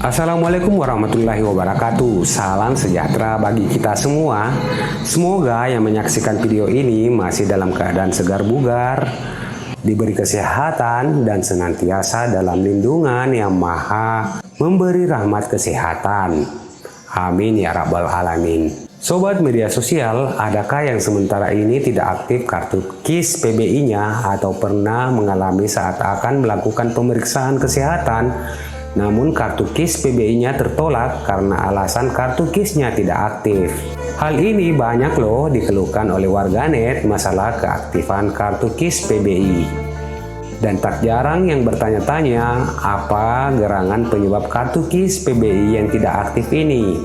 Assalamualaikum warahmatullahi wabarakatuh. Salam sejahtera bagi kita semua. Semoga yang menyaksikan video ini masih dalam keadaan segar bugar, diberi kesehatan dan senantiasa dalam lindungan yang maha memberi rahmat kesehatan. Amin ya rabbal alamin. Sobat media sosial, adakah yang sementara ini tidak aktif kartu KIS PBI-nya atau pernah mengalami saat akan melakukan pemeriksaan kesehatan, namun kartu KIS PBI-nya tertolak karena alasan kartu KIS-nya tidak aktif? Hal ini banyak loh dikeluhkan oleh warganet masalah keaktifan kartu KIS PBI. Dan tak jarang yang bertanya-tanya apa gerangan penyebab kartu KIS PBI yang tidak aktif ini.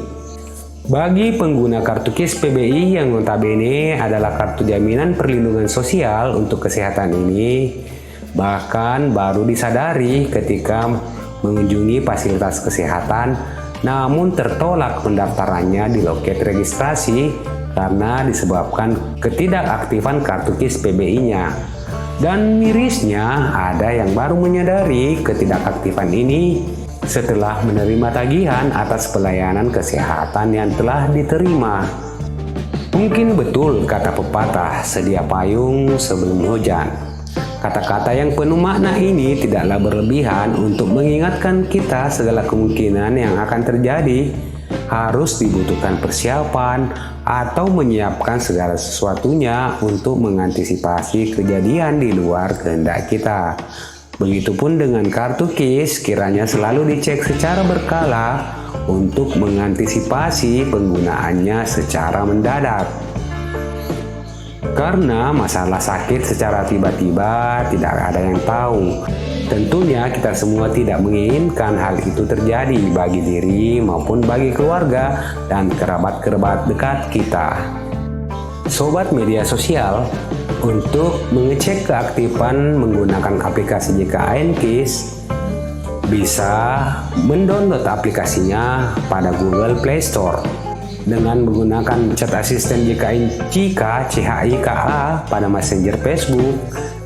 Bagi pengguna kartu KIS PBI yang notabene adalah kartu jaminan perlindungan sosial untuk kesehatan ini, bahkan baru disadari ketika mengunjungi fasilitas kesehatan, namun tertolak pendaftarannya di loket registrasi karena disebabkan ketidakaktifan kartu KIS PBI-nya. Dan mirisnya ada yang baru menyadari ketidakaktifan ini setelah menerima tagihan atas pelayanan kesehatan yang telah diterima. Mungkin betul kata pepatah, sedia payung sebelum hujan. Kata-kata yang penuh makna ini tidaklah berlebihan untuk mengingatkan kita segala kemungkinan yang akan terjadi, harus dibutuhkan persiapan atau menyiapkan segala sesuatunya untuk mengantisipasi kejadian di luar kehendak kita. Begitupun dengan kartu KIS, kiranya selalu dicek secara berkala untuk mengantisipasi penggunaannya secara mendadak. Karena masalah sakit secara tiba-tiba tidak ada yang tahu. Tentunya kita semua tidak menginginkan hal itu terjadi bagi diri maupun bagi keluarga dan kerabat-kerabat dekat kita. Sobat media sosial, untuk mengecek keaktifan menggunakan aplikasi JKN KIS, bisa mendownload aplikasinya pada Google Play Store dengan menggunakan chat assistant JKN CHIKA pada Messenger Facebook,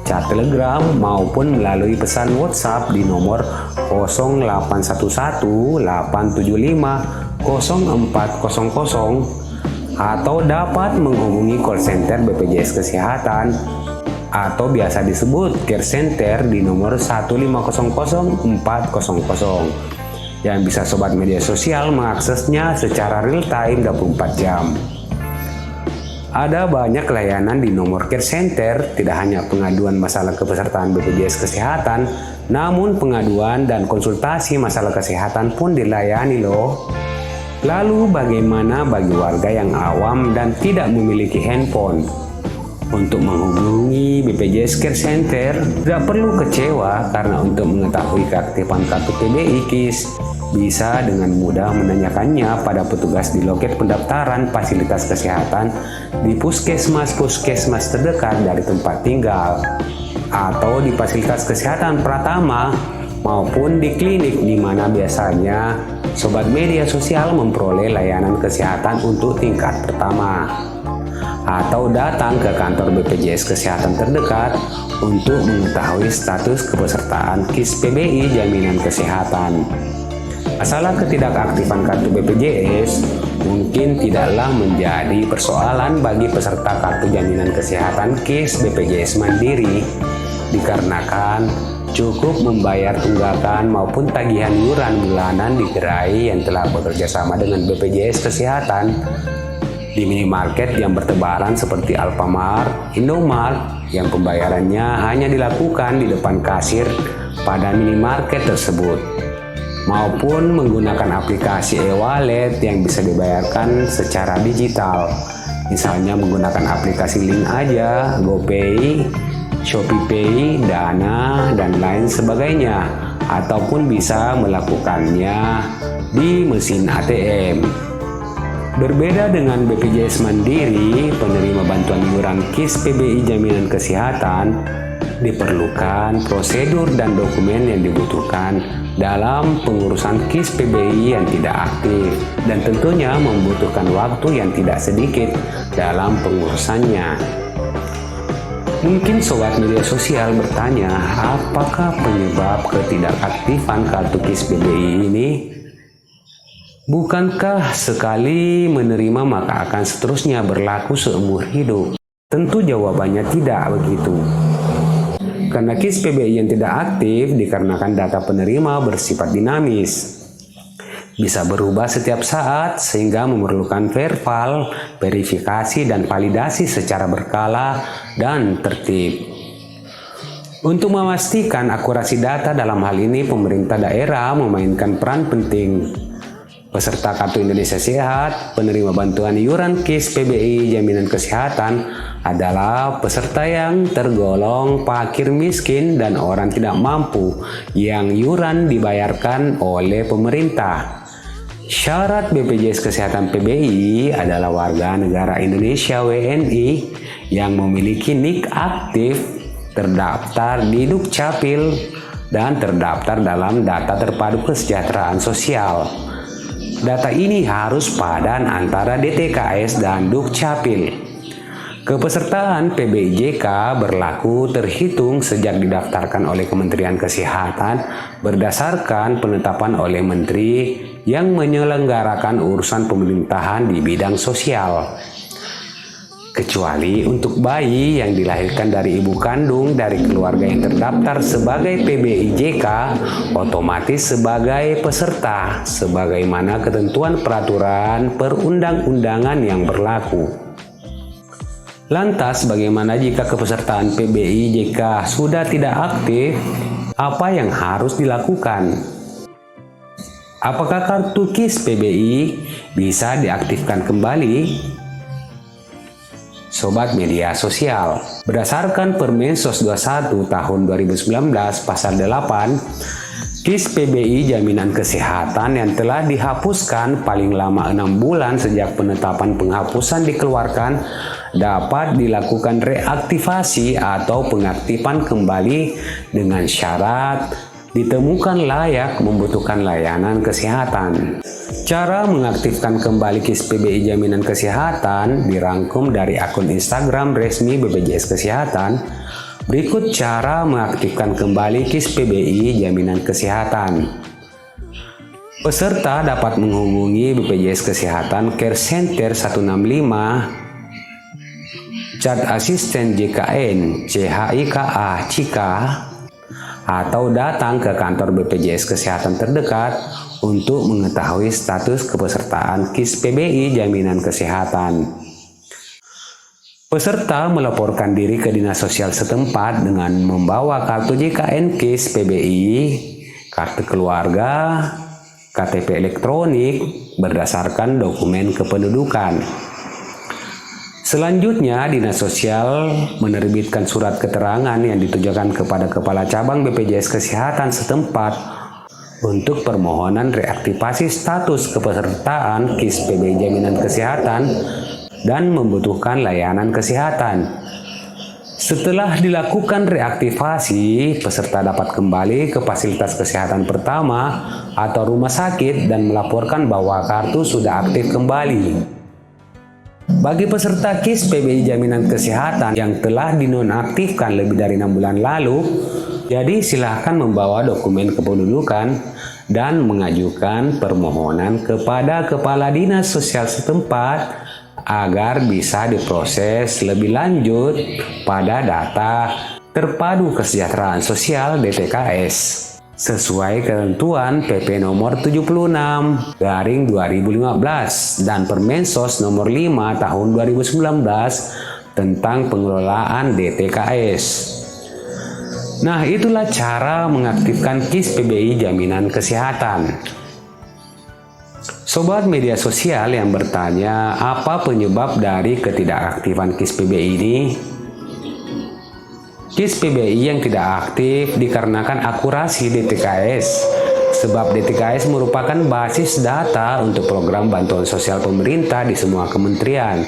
chat Telegram maupun melalui pesan WhatsApp di nomor 0811 875 0400 atau dapat menghubungi call center BPJS Kesehatan atau biasa disebut Care Center di nomor 1500400 yang bisa sobat media sosial mengaksesnya secara real time 24 jam. Ada banyak layanan di nomor Care Center, tidak hanya pengaduan masalah kepesertaan BPJS Kesehatan, namun pengaduan dan konsultasi masalah kesehatan pun dilayani loh. Lalu bagaimana bagi warga yang awam dan tidak memiliki handphone? Untuk menghubungi BPJS Care Center, tidak perlu kecewa karena untuk mengetahui keaktifan kartu PBI KIS, bisa dengan mudah menanyakannya pada petugas di loket pendaftaran fasilitas kesehatan di puskesmas terdekat dari tempat tinggal, atau di fasilitas kesehatan Pratama, maupun di klinik di mana biasanya sobat media sosial memperoleh layanan kesehatan untuk tingkat pertama, atau datang ke kantor BPJS Kesehatan terdekat untuk mengetahui status kepesertaan KIS PBI jaminan kesehatan. Masalah ketidakaktifan kartu BPJS mungkin tidaklah menjadi persoalan bagi peserta kartu jaminan kesehatan KIS BPJS Mandiri, dikarenakan cukup membayar tunggakan maupun tagihan iuran bulanan di gerai yang telah bekerja sama dengan BPJS Kesehatan di minimarket yang bertebaran seperti Alfamart, Indomart, yang pembayarannya hanya dilakukan di depan kasir pada minimarket tersebut, maupun menggunakan aplikasi e-wallet yang bisa dibayarkan secara digital, misalnya menggunakan aplikasi Link Aja, GoPay, ShopeePay, Dana, dan lain sebagainya, ataupun bisa melakukannya di mesin ATM. Berbeda dengan BPJS Mandiri, penerima bantuan iuran KIS PBI jaminan kesehatan, diperlukan prosedur dan dokumen yang dibutuhkan dalam pengurusan KIS PBI yang tidak aktif, dan tentunya membutuhkan waktu yang tidak sedikit dalam pengurusannya. Mungkin sobat media sosial bertanya, apakah penyebab ketidakaktifan kartu KIS PBI ini? Bukankah sekali menerima maka akan seterusnya berlaku seumur hidup? Tentu jawabannya tidak begitu. Karena KIS PBI yang tidak aktif dikarenakan data penerima bersifat dinamis. Bisa berubah setiap saat sehingga memerlukan verbal, verifikasi, dan validasi secara berkala dan tertib. Untuk memastikan akurasi data dalam hal ini pemerintah daerah memainkan peran penting. Peserta Kartu Indonesia Sehat, penerima bantuan iuran KIS PBI Jaminan Kesehatan adalah peserta yang tergolong fakir miskin dan orang tidak mampu yang iuran dibayarkan oleh pemerintah. Syarat BPJS Kesehatan PBI adalah warga negara Indonesia WNI yang memiliki NIK aktif, terdaftar di Dukcapil, dan terdaftar dalam data terpadu kesejahteraan sosial. Data ini harus padan antara DTKS dan Dukcapil. Kepesertaan PBIJK berlaku terhitung sejak didaftarkan oleh Kementerian Kesehatan berdasarkan penetapan oleh Menteri yang menyelenggarakan urusan pemerintahan di bidang sosial. Kecuali untuk bayi yang dilahirkan dari ibu kandung dari keluarga yang terdaftar sebagai PBIJK, otomatis sebagai peserta, sebagaimana ketentuan peraturan perundang-undangan yang berlaku. Lantas, bagaimana jika kepesertaan PBIJK sudah tidak aktif? Apa yang harus dilakukan? Apakah kartu KIS PBI bisa diaktifkan kembali? Sobat media sosial, berdasarkan Permensos 21 tahun 2019 pasal 8, KIS PBI Jaminan Kesehatan yang telah dihapuskan paling lama 6 bulan sejak penetapan penghapusan dikeluarkan dapat dilakukan reaktivasi atau pengaktifan kembali dengan syarat ditemukan layak membutuhkan layanan kesehatan. Cara mengaktifkan kembali KIS PBI Jaminan Kesehatan dirangkum dari akun Instagram resmi BPJS Kesehatan. Berikut cara mengaktifkan kembali KIS PBI Jaminan Kesehatan. Peserta dapat menghubungi BPJS Kesehatan Care Center 165, Chat Asisten JKN CHIKA Cika, atau datang ke kantor BPJS Kesehatan terdekat untuk mengetahui status kepesertaan KIS PBI Jaminan Kesehatan. Peserta melaporkan diri ke dinas sosial setempat dengan membawa kartu JKN KIS PBI, kartu keluarga, KTP elektronik berdasarkan dokumen kependudukan. Selanjutnya, dinas sosial menerbitkan surat keterangan yang ditujukan kepada Kepala Cabang BPJS Kesehatan setempat untuk permohonan reaktivasi status kepesertaan KIS PBI Jaminan Kesehatan dan membutuhkan layanan kesehatan. Setelah dilakukan reaktivasi, peserta dapat kembali ke fasilitas kesehatan pertama atau rumah sakit dan melaporkan bahwa kartu sudah aktif kembali. Bagi peserta KIS PBI Jaminan Kesehatan yang telah dinonaktifkan lebih dari 6 bulan lalu, jadi silahkan membawa dokumen kependudukan dan mengajukan permohonan kepada Kepala Dinas Sosial setempat agar bisa diproses lebih lanjut pada data Terpadu Kesejahteraan Sosial DTKS sesuai ketentuan PP nomor 76/2015 dan Permensos nomor 5 tahun 2019 tentang pengelolaan DTKS. Nah, itulah cara mengaktifkan KIS PBI Jaminan Kesehatan. Sobat media sosial yang bertanya, apa penyebab dari ketidakaktifan KIS PBI ini? KIS PBI yang tidak aktif dikarenakan akurasi DTKS, sebab DTKS merupakan basis data untuk program bantuan sosial pemerintah di semua kementerian,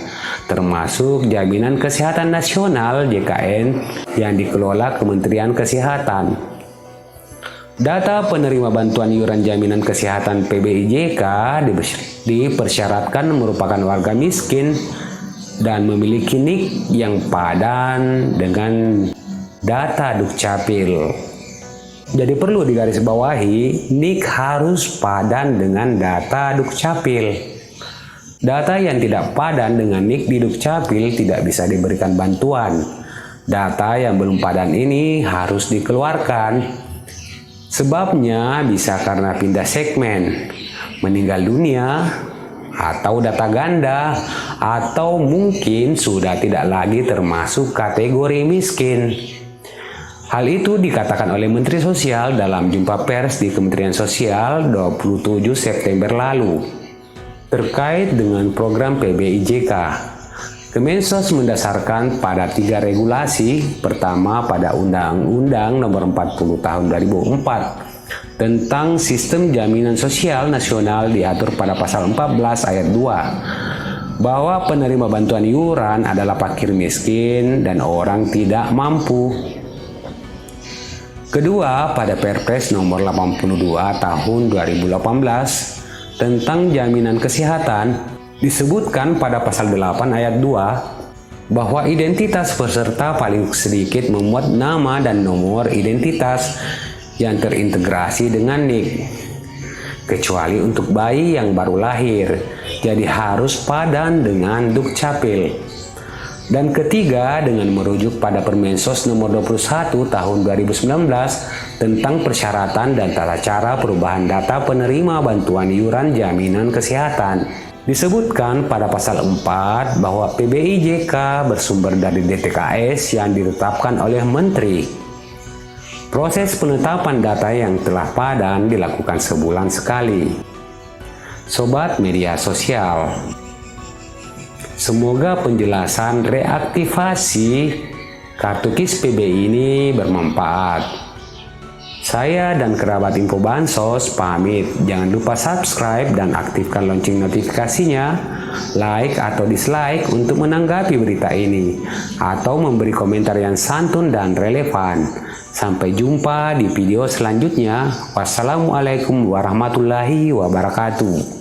termasuk Jaminan Kesehatan Nasional JKN yang dikelola Kementerian Kesehatan. Data penerima bantuan iuran jaminan kesehatan PBIJK dipersyaratkan merupakan warga miskin dan memiliki NIK yang padan dengan data Dukcapil. Jadi perlu digarisbawahi, NIK harus padan dengan data Dukcapil. Data yang tidak padan dengan NIK di Dukcapil tidak bisa diberikan bantuan. Data yang belum padan ini harus dikeluarkan. Sebabnya bisa karena pindah segmen, meninggal dunia, atau data ganda, atau mungkin sudah tidak lagi termasuk kategori miskin. Hal itu dikatakan oleh Menteri Sosial dalam jumpa pers di Kementerian Sosial 27 September lalu terkait dengan program PBIJK. Kemensos mendasarkan pada 3 regulasi. Pertama, pada Undang-Undang Nomor 40 Tahun 2004 tentang Sistem Jaminan Sosial Nasional diatur pada pasal 14 ayat 2 bahwa penerima bantuan iuran adalah fakir miskin dan orang tidak mampu. Kedua, pada Perpres Nomor 82 Tahun 2018 tentang Jaminan Kesehatan disebutkan pada pasal 8 ayat 2 bahwa identitas peserta paling sedikit memuat nama dan nomor identitas yang terintegrasi dengan NIK, kecuali untuk bayi yang baru lahir, jadi harus padan dengan Dukcapil. Dan ketiga, dengan merujuk pada Permensos Nomor 21 Tahun 2019 tentang persyaratan dan tata cara perubahan data penerima bantuan iuran jaminan kesehatan. Disebutkan pada pasal 4 bahwa PBIJK bersumber dari DTKS yang ditetapkan oleh Menteri. Proses penetapan data yang telah padan dilakukan sebulan sekali. Sobat media sosial, semoga penjelasan reaktivasi kartu KIS PB ini bermanfaat. Saya dan kerabat Info Bansos pamit. Jangan lupa subscribe dan aktifkan lonceng notifikasinya, like atau dislike untuk menanggapi berita ini, atau memberi komentar yang santun dan relevan. Sampai jumpa di video selanjutnya. Wassalamualaikum warahmatullahi wabarakatuh.